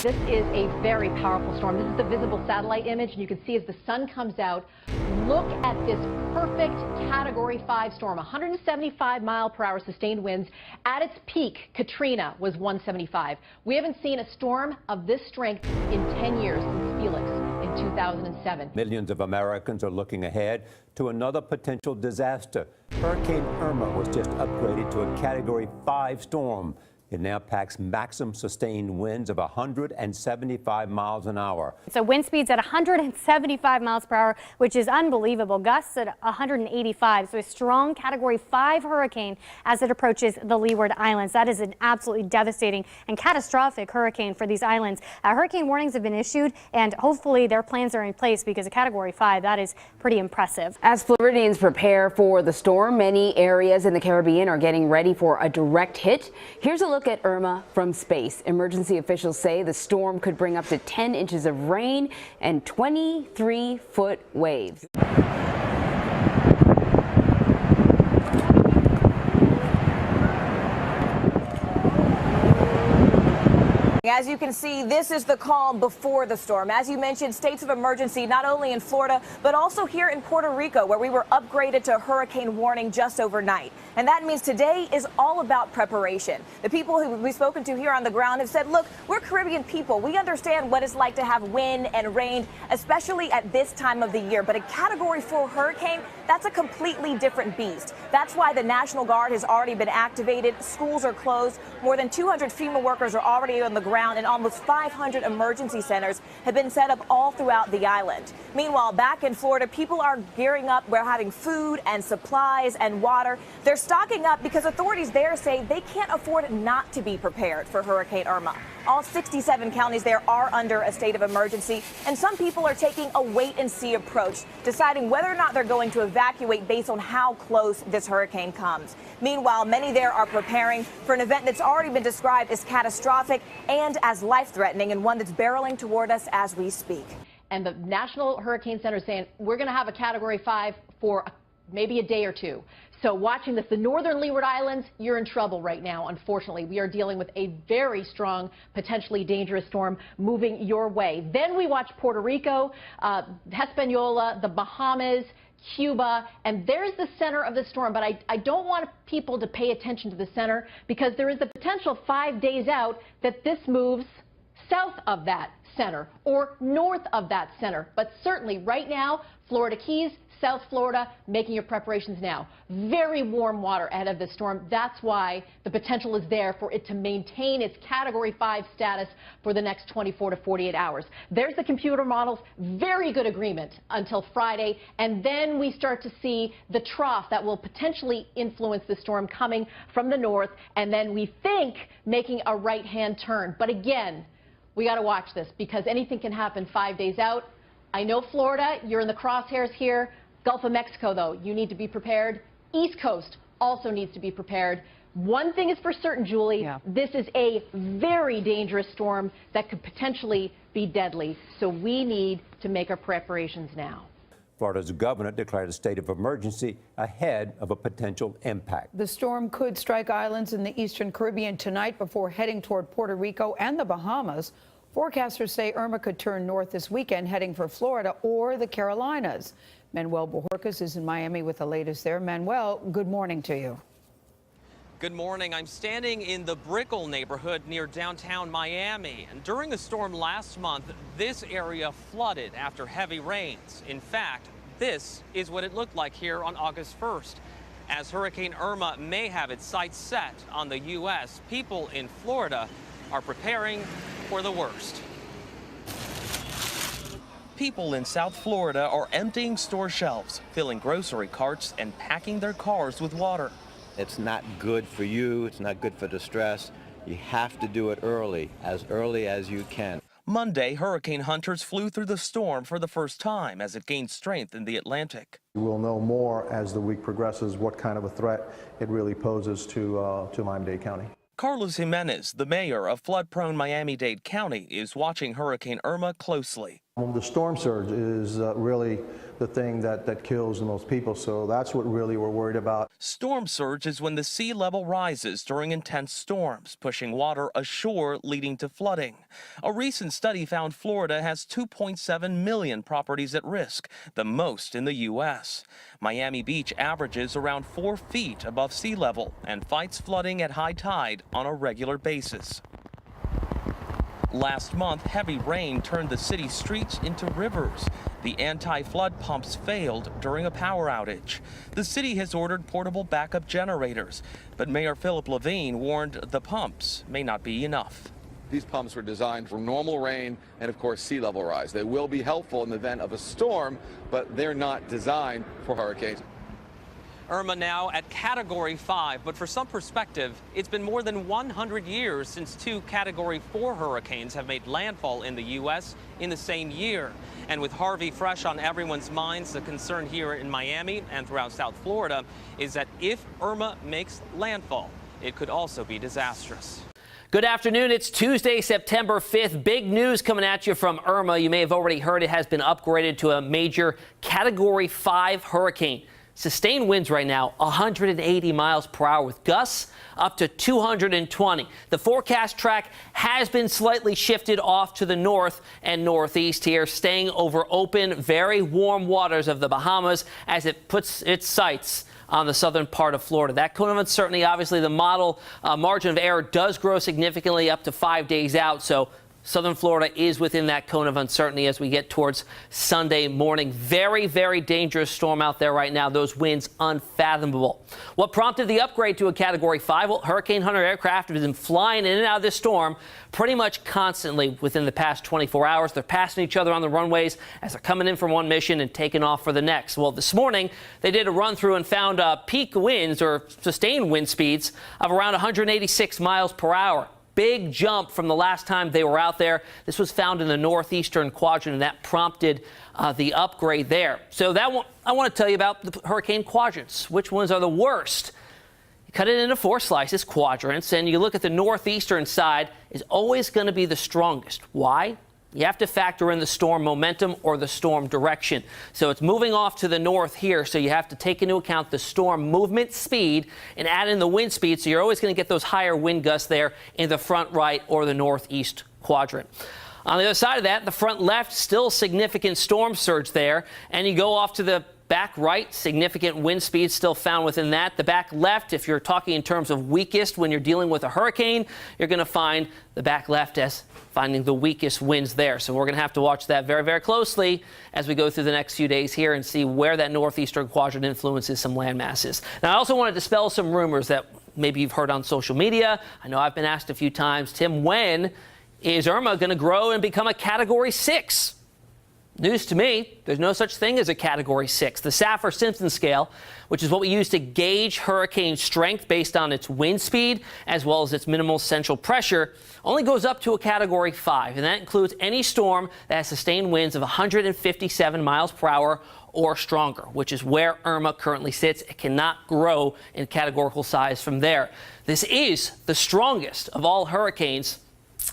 This is a very powerful storm. This is the visible satellite image, and you can see as the sun comes out, look at this perfect Category 5 storm, 175-mile-per-hour sustained winds. At its peak, Katrina was 175. We haven't seen a storm of this strength in 10 years since Felix in 2007. Millions of Americans are looking ahead to another potential disaster. Hurricane Irma was just upgraded to a Category 5 storm. It now packs maximum sustained winds of 175 miles an hour. So wind speeds at 175 miles per hour, which is unbelievable. Gusts at 185. So a strong Category 5 hurricane as it approaches the Leeward Islands. That is an absolutely devastating and catastrophic hurricane for these islands. Hurricane warnings have been issued, and hopefully their plans are in place, because a Category 5, that is pretty impressive. As Floridians prepare for the storm, many areas in the Caribbean are getting ready for a direct hit. Here's a look at Irma from space. Emergency officials say the storm could bring up to 10 inches of rain and 23-foot waves. As you can see, this is the calm before the storm. As you mentioned, states of emergency not only in Florida, but also here in Puerto Rico, where we were upgraded to hurricane warning just overnight. And that means today is all about preparation. The people who we've spoken to here on the ground have said, look, we're Caribbean people. We understand what it's like to have wind and rain, especially at this time of the year. But a Category 4 hurricane, that's a completely different beast. That's why the National Guard has already been activated. Schools are closed. More than 200 FEMA workers are already on the ground, and almost 500 emergency centers have been set up all throughout the island. Meanwhile, back in Florida, people are gearing up. We're having food and supplies and water. They're stocking up because authorities there say they can't afford not to be prepared for Hurricane Irma. All 67 counties there are under a state of emergency, and some people are taking a wait-and-see approach, deciding whether or not they're going to evacuate based on how close this hurricane comes. Meanwhile, many there are preparing for an event that's already been described as catastrophic and as life-threatening, and one that's barreling toward us as we speak. And the National Hurricane Center is saying we're going to have a Category 5 for maybe a day or two. So watching this, the northern Leeward Islands, you're in trouble right now, unfortunately. We are dealing with a very strong, potentially dangerous storm moving your way. Then we watch Puerto Rico, Hispaniola, the Bahamas, Cuba, and there's the center of the storm. But I don't want people to pay attention to the center, because there is the potential 5 days out that this moves south of that center or north of that center. But certainly right now, Florida Keys, South Florida, making your preparations now. Very warm water ahead of the storm. That's why the potential is there for it to maintain its Category 5 status for the next 24 to 48 hours. There's the computer models. Very good agreement until Friday. And then we start to see the trough that will potentially influence the storm coming from the north. And then we think making a right-hand turn. But again, we got to watch this, because anything can happen 5 days out. I know Florida, you're in the crosshairs here. Gulf of Mexico, though, you need to be prepared. East Coast also needs to be prepared. One thing is for certain, Julie, This is a very dangerous storm that could potentially be deadly. So we need to make our preparations now. Florida's governor declared a state of emergency ahead of a potential impact. The storm could strike islands in the eastern Caribbean tonight before heading toward Puerto Rico and the Bahamas. Forecasters say Irma could turn north this weekend, heading for Florida or the Carolinas. Manuel Bojorquez is in Miami with the latest there. Manuel, good morning to you. Good morning. I'm standing in the Brickell neighborhood near downtown Miami. And during a storm last month, this area flooded after heavy rains. In fact, this is what it looked like here on August 1st. As Hurricane Irma may have its sights set on the U.S., people in Florida are preparing for the worst. People in South Florida are emptying store shelves, filling grocery carts, and packing their cars with water. It's not good for you. It's not good for the stress. You have to do it early as you can. Monday, hurricane hunters flew through the storm for the first time as it gained strength in the Atlantic. We'll know more as the week progresses what kind of a threat it really poses to Miami-Dade County. Carlos Jimenez, the mayor of flood-prone Miami-Dade County, is watching Hurricane Irma closely. The storm surge is really the thing that kills the most people, so that's what really we're worried about. Storm surge is when the sea level rises during intense storms, pushing water ashore, leading to flooding. A recent study found Florida has 2.7 million properties at risk, the most in the U.S. Miami Beach averages around 4 feet above sea level and fights flooding at high tide on a regular basis. Last month, heavy rain turned the city's streets into rivers. The anti-flood pumps failed during a power outage. The city has ordered portable backup generators, but Mayor Philip Levine warned the pumps may not be enough. These pumps were designed for normal rain and, of course, sea level rise. They will be helpful in the event of a storm, but they're not designed for hurricanes. Irma now at Category 5, but for some perspective, it's been more than 100 years since 2 Category 4 hurricanes have made landfall in the U.S. in the same year. And with Harvey fresh on everyone's minds, the concern here in Miami and throughout South Florida is that if Irma makes landfall, it could also be disastrous. Good afternoon. It's Tuesday, September 5th. Big news coming at you from Irma. You may have already heard it has been upgraded to a major Category 5 hurricane. Sustained winds right now, 180 miles per hour with gusts up to 220. The forecast track has been slightly shifted off to the north and northeast here, staying over open, very warm waters of the Bahamas as it puts its sights on the southern part of Florida. That cone of uncertainty, obviously the model margin of error does grow significantly up to 5 days out. So southern Florida is within that cone of uncertainty as we get towards Sunday morning. Very, very dangerous storm out there right now. Those winds unfathomable. What prompted the upgrade to a Category 5? Well, Hurricane Hunter aircraft have been flying in and out of this storm pretty much constantly within the past 24 hours. They're passing each other on the runways as they're coming in from one mission and taking off for the next. Well, this morning they did a run through and found peak winds or sustained wind speeds of around 186 miles per hour. Big jump from the last time they were out there. This was found in the northeastern quadrant, and that prompted the upgrade there. So I want to tell you about the hurricane quadrants. Which ones are the worst? You cut it into 4 slices, quadrants, and you look at the northeastern side is always going to be the strongest. Why? You have to factor in the storm momentum or the storm direction. So it's moving off to the north here, so you have to take into account the storm movement speed and add in the wind speed, so you're always going to get those higher wind gusts there in the front right or the northeast quadrant. On the other side of that, the front left, still significant storm surge there, and you go off to the back right, significant wind speed still found within that. The back left, if you're talking in terms of weakest when you're dealing with a hurricane, you're going to find the back left as finding the weakest winds there. So we're going to have to watch that very, very closely as we go through the next few days here and see where that northeastern quadrant influences some land masses. Now, I also want to dispel some rumors that maybe you've heard on social media. I know I've been asked a few times, Tim, when is Irma going to grow and become a Category 6? News to me, there's no such thing as a Category 6. The Saffir-Simpson scale, which is what we use to gauge hurricane strength based on its wind speed as well as its minimal central pressure, only goes up to a Category 5. And that includes any storm that has sustained winds of 157 miles per hour or stronger, which is where Irma currently sits. It cannot grow in categorical size from there. This is the strongest of all hurricanes.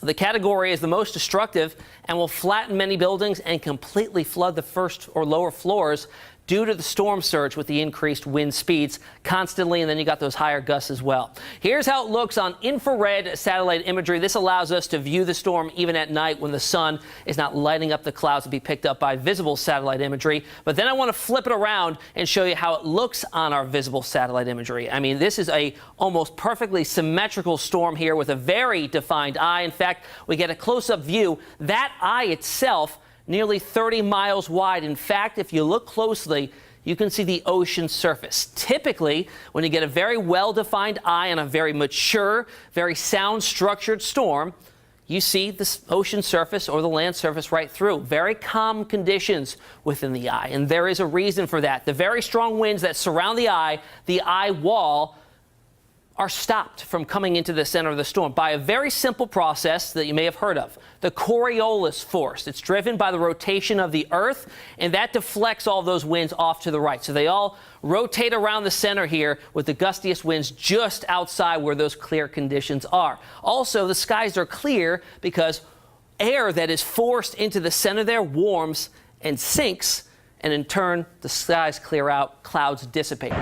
The category is the most destructive and will flatten many buildings and completely flood the first or lower floors due to the storm surge with the increased wind speeds constantly, and then you got those higher gusts as well. Here's how it looks on infrared satellite imagery. This allows us to view the storm even at night when the sun is not lighting up the clouds to be picked up by visible satellite imagery. But then I want to flip it around and show you how it looks on our visible satellite imagery. I mean, this is a almost perfectly symmetrical storm here with a very defined eye. In fact, we get a close-up view. That eye itself nearly 30 miles wide. In fact, if you look closely, you can see the ocean surface. Typically, when you get a very well-defined eye on a very mature, very sound-structured storm, you see the ocean surface or the land surface right through. Very calm conditions within the eye, and there is a reason for that. The very strong winds that surround the eye wall, are stopped from coming into the center of the storm by a very simple process that you may have heard of, the Coriolis force. It's driven by the rotation of the Earth, and that deflects all those winds off to the right. So they all rotate around the center here with the gustiest winds just outside where those clear conditions are. Also, the skies are clear because air that is forced into the center there warms and sinks, and in turn, the skies clear out, clouds dissipate.